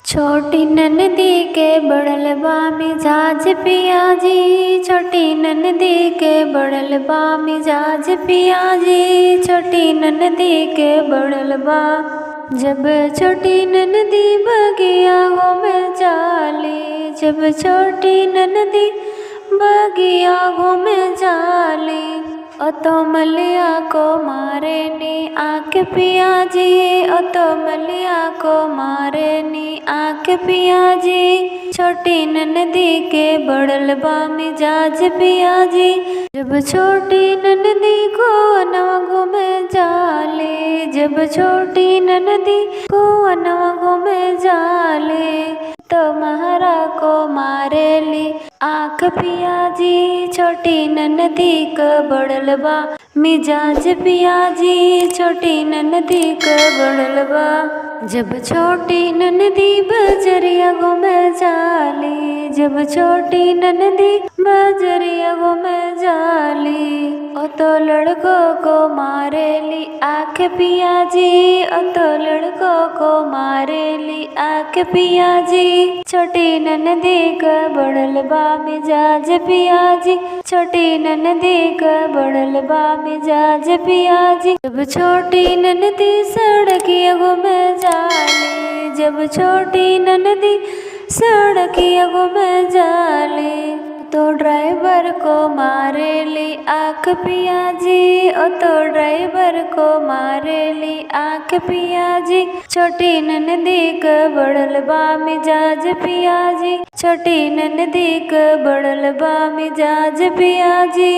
छोटी ननदी के बड़ल बा मिजाज पिया जी, छोटी ननदी के बड़ल बा मिजाज पिया जी, छोटी ननदी के बड़ल बा। जब छोटी ननदी बगिया हो में जाली, जब छोटी ननदी बगिया हो में जाली, ओ तो मलिया को मारे नी आके पिया जी, ओ तो मलिया को मारे नी आके पिया जी, छोटी ननदी के बड़ल बा मिजाज पिया जी। जब छोटी ननदी को अनवा घूमे जाले, जब छोटी ननदी को अनवा घूमे जाले, तो महारा को मारेली आँख पिया जी, छोटी ननदी क बड़ल बा मिजाज पिया जी, छोटी ननदी क बड़ल बा। जब छोटी ननदी बजरिया घूमे जाली, जब छोटी ननदी बजरिया घूमे जाली, ओ तो लड़कों को मारेली आँख पिया जी, ओ तो लड़कों को मारेली आँख पिया जी, छोटी ननदी का बड़ल बा मिजाज पिया जी, छोटी ननदी का बड़ल बा मिजाज पिया जी। जब छोटी ननदी सड़किया घूमे जाली, जब छोटी ननदी सड़किया घूमे जाली, तो ड्राइवर को मारेली आँख पिया जी, ओ तो ड्राइवर को मारेली आँख पिया जी, छोटी ननदी क बड़ल बा मिजाज पिया जी, छोटी ननदी क बड़ल बा मिजाज पिया जी।